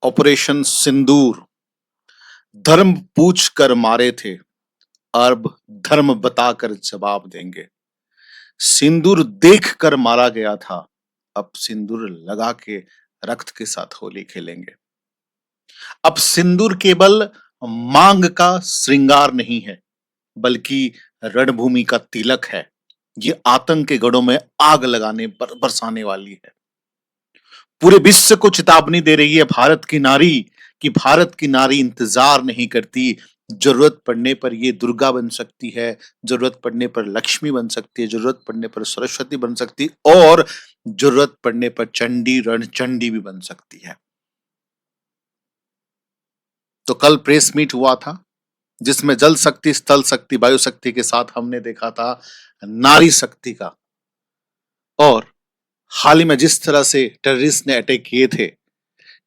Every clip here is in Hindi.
ऑपरेशन सिंदूर। धर्म पूछ कर मारे थे, अब धर्म बताकर जवाब देंगे। सिंदूर देख कर मारा गया था, अब सिंदूर लगा के रक्त के साथ होली खेलेंगे। अब सिंदूर केवल मांग का श्रृंगार नहीं है, बल्कि रणभूमि का तिलक है। ये आतंक के गढ़ों में आग लगाने बरसाने वाली है। पूरे विश्व को चेतावनी दे रही है भारत की नारी कि भारत की नारी इंतजार नहीं करती। जरूरत पड़ने पर ये दुर्गा बन सकती है, जरूरत पड़ने पर लक्ष्मी बन सकती है, जरूरत पड़ने पर सरस्वती बन सकती है और जरूरत पड़ने पर चंडी रणचंडी भी बन सकती है। तो कल प्रेस मीट हुआ था जिसमें जल शक्ति, स्थल शक्ति, वायु शक्ति के साथ हमने देखा था नारी शक्ति का। और हाल ही में जिस तरह से टेररिस्ट ने अटैक किए थे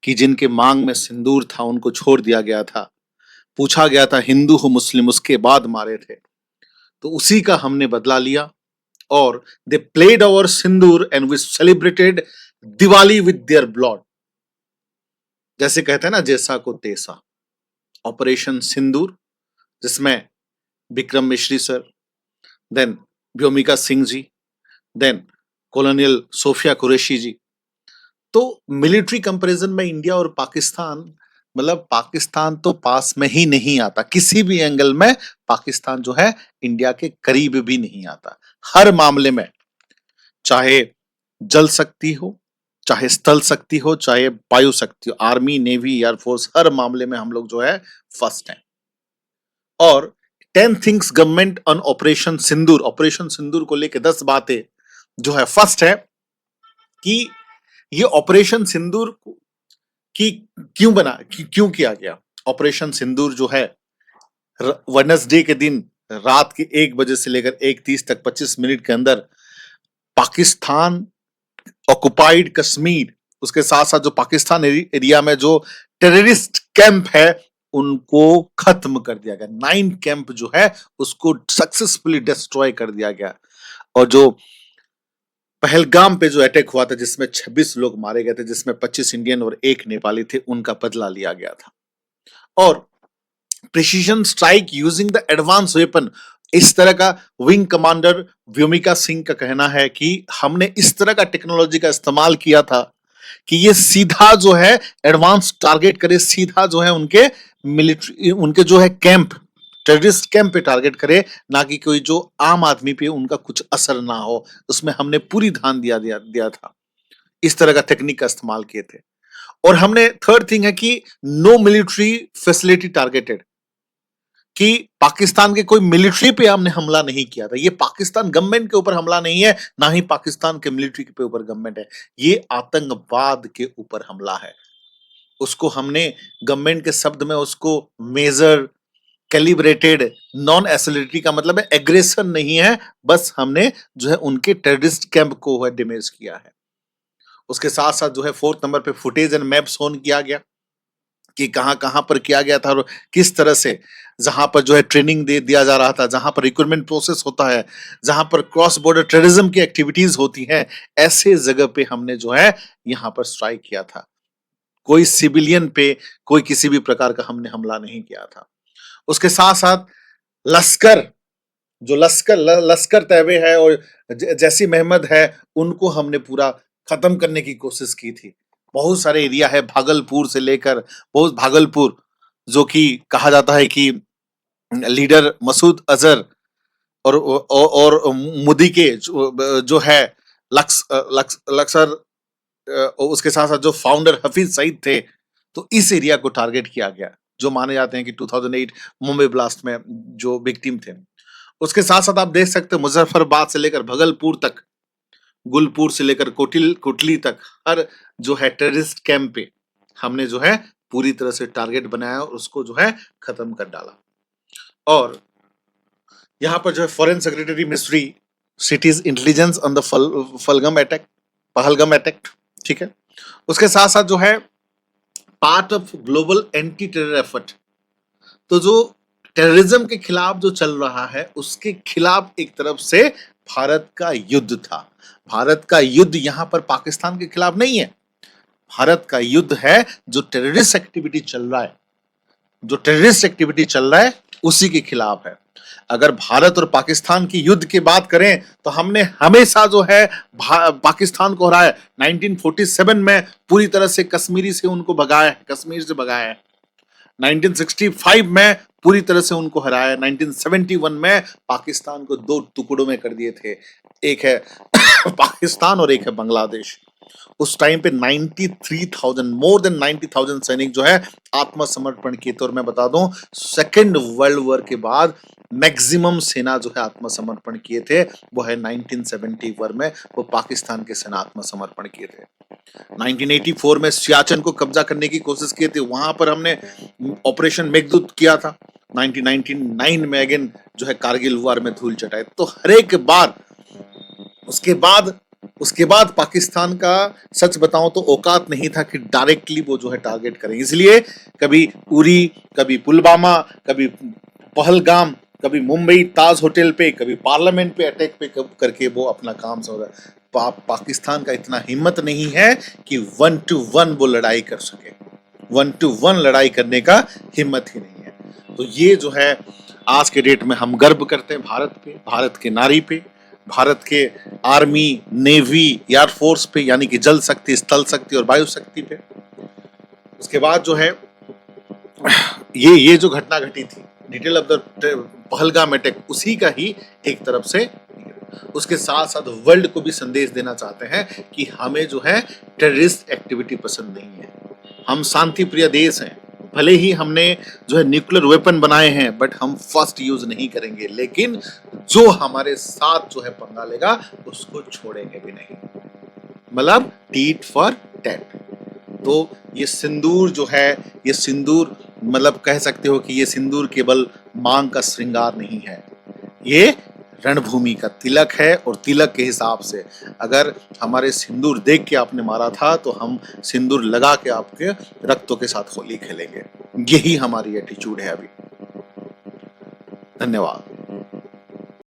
कि जिनके मांग में सिंदूर था उनको छोड़ दिया गया था, पूछा गया था हिंदू हो मुस्लिम, उसके बाद मारे थे। तो उसी का हमने बदला लिया और they played our Sindoor and we celebrated Diwali with their blood. जैसे कहते हैं ना, जैसा को तैसा। ऑपरेशन सिंदूर जिसमें विक्रम मिश्री sir, then Vyomika Singh ji, then colonial Sophia Qureshi जी। तो मिलिट्री कंपैरिजन में इंडिया और पाकिस्तान, मतलब पाकिस्तान तो पास में ही नहीं आता, किसी भी एंगल में पाकिस्तान जो है इंडिया के करीब भी नहीं आता। हर मामले में, चाहे जल शक्ति हो, चाहे स्थल शक्ति हो, चाहे वायु शक्ति हो, आर्मी, नेवी, एयरफोर्स, हर मामले में हम लोग जो है फर्स्ट हैं। और 10 things government on operation Sindoor, operation Sindoor को लेकर 10 बातें जो है फर्स्ट है कि ये ऑपरेशन सिंदूर की क्यों बना, क्यों किया गया। ऑपरेशन सिंदूर जो है वेडनेसडे के दिन रात के 1 बजे से लेकर 1:30 तक 25 मिनट के अंदर पाकिस्तान ऑक्युपाइड कश्मीर, उसके साथ साथ जो पाकिस्तान एरिया में जो टेररिस्ट कैंप है उनको खत्म कर दिया गया। 9 कैंप जो है उसको सक्सेसफुली डिस्ट्रॉय कर दिया गया। और जो पहलगाम पे जो अटैक हुआ था जिसमें 26 लोग मारे गए थे, जिसमें 25 इंडियन और 1 नेपाली थे, उनका बदला लिया गया था। और precision strike using the advance weapon, इस तरह का विंग कमांडर व्योमिका सिंह का कहना है कि हमने इस तरह का टेक्नोलॉजी का इस्तेमाल किया था कि ये सीधा जो है एडवांस टारगेट करे, सीधा जो है उनके मिलिट्री, उनके जो है कैंप, टेररिस्ट कैंप पे टारगेट करे, ना कि कोई जो आम आदमी पे उनका कुछ असर ना हो। उसमें हमने पूरी ध्यान दिया था। इस तरह का टेक्निक का इस्तेमाल किए थे। और हमने थर्ड थिंग है कि नो मिलिट्री फैसिलिटी टारगेटेड, कि पाकिस्तान के कोई मिलिट्री पे हमने हमला नहीं किया था। ये पाकिस्तान गवर्नमेंट के ऊपर हमला नहीं है, ना ही पाकिस्तान के मिलिट्री के ऊपर गवर्नमेंट है, ये आतंकवाद के ऊपर हमला है। उसको हमने गवर्नमेंट के शब्द में उसको मेजर, कैलिब्रेटेड, नॉन एसिलिटी का मतलब है एग्रेशन नहीं है, बस हमने जो है उनके टेररिस्ट कैंप को डैमेज किया है। उसके साथ साथ जो है 4th नंबर पे फुटेज एंड मैप्स ऑन किया गया कि कहां कहां पर किया गया था और किस तरह से, जहां पर जो है ट्रेनिंग दे दिया जा रहा था, जहां पर रिक्रूटमेंट प्रोसेस होता है, जहां पर क्रॉस बॉर्डर टेररिज्म की एक्टिविटीज होती हैं, ऐसे जगह पे हमने जो है यहां पर स्ट्राइक किया था। कोई सिविलियन पे कोई किसी भी प्रकार का हमने हमला नहीं किया था। उसके साथ साथ लश्कर, जो लश्कर तैयबे है और जैसी महमद है, उनको हमने पूरा खत्म करने की कोशिश की थी। बहुत सारे एरिया है भागलपुर से लेकर, बहुत भागलपुर जो कि कहा जाता है कि लीडर मसूद अजहर और मोदी के जो है लक्सर, उसके साथ साथ जो फाउंडर हफीज सईद थे, तो इस एरिया को टारगेट किया गया, जो माने जाते हैं कि 2008 मुंबई ब्लास्ट में जो विक्टिम थे। उसके साथ साथ आप देख सकते हैं मुजफ्फरबाद से लेकर भगलपुर तक, गुलपुर से लेकर कोटली तक, हर जो है टेररिस्ट कैंप पे हमने जो है पूरी तरह से टारगेट बनाया और उसको जो है खत्म कर डाला। और यहाँ पर जो है foreign secretary ministry cities intelligence on the Pahalgam attack, ठीक है। उसके साथ साथ जो है part of global anti terror effort, तो जो टेररिज्म के खिलाफ जो चल रहा है उसके खिलाफ एक तरफ से भारत का युद्ध था। भारत का युद्ध यहाँ पर पाकिस्तान के खिलाफ नहीं है, भारत का युद्ध है जो टेररिस्ट एक्टिविटी चल रहा है, जो टेररिस्ट एक्टिविटी चल रहा है उसी के खिलाफ है। अगर भारत और पाकिस्तान की युद्ध की बात करें तो हमने हमेशा जो है पाकिस्तान को हराया। 1947 में पूरी तरह से कश्मीरी से उनको भगाया, कश्मीर से भगाया है। 1965 में पूरी तरह से उनको हराया। 1971 में पाकिस्तान को दो टुकड़ों में कर दिए थे, एक है पाकिस्तान और एक है बांग्लादेश। उस टाइम पे 93,000 मोर देन 90,000 सैनिक जो है आत्मसमर्पण किए थे। और मैं बता दूं, सेकेंड वर्ल्ड वॉर के बाद मैक्सिमम सेना जो है आत्मसमर्पण किए थे वो है 1971 में, वो पाकिस्तान के सेना आत्मसमर्पण किए थे। 1984 में सियाचिन को कब्जा करने की कोशिश की थी, वहां पर हमने ऑपरेशन मेघदूत किया था। 1999 में अगेन जो है कारगिल वॉर में धूल चटाई। तो हर एक बार उसके बाद पाकिस्तान का सच बताऊं तो औकात नहीं था कि डायरेक्टली वो जो है टारगेट करें। इसलिए कभी उरी, कभी पुलवामा, कभी पहलगाम, कभी मुंबई ताज होटल पे, कभी पार्लियामेंट पे अटैक पे करके वो अपना काम हो रहा है। पाकिस्तान का इतना हिम्मत नहीं है कि 1 to 1 वो लड़ाई कर सके। 1 to 1 लड़ाई करने का हिम्मत ही नहीं है। तो ये जो है आज के डेट में हम गर्व करते हैं भारत पे, भारत के नारी पे, भारत के आर्मी, नेवी, एयरफोर्स पे, यानी कि जल शक्ति, स्थल शक्ति और वायु शक्ति पे। उसके बाद जो है ये जो घटना घटी थी, detail of the Pahalgam attack, उसी का ही एक तरफ से उसके साथ साथ वर्ल्ड को भी संदेश देना चाहते हैं कि हमें जो है टेररिस्ट एक्टिविटी पसंद नहीं है। हम शांति प्रिय देश हैं, भले ही हमने जो है न्यूक्लियर वेपन बनाए हैं बट हम फर्स्ट यूज नहीं करेंगे, लेकिन जो हमारे साथ जो है पंगा लेगा उसको छोड़ेंगे भी नहीं, मतलब टीट फॉर टैट। तो ये सिंदूर जो है, ये सिंदूर मतलब कह सकते हो कि ये सिंदूर केवल मांग का श्रृंगार नहीं है, ये रणभूमि का तिलक है। और तिलक के हिसाब से अगर हमारे सिंदूर देख के आपने मारा था तो हम सिंदूर लगा के आपके रक्तों के साथ होली खेलेंगे। यही हमारी एटीट्यूड है अभी। धन्यवाद।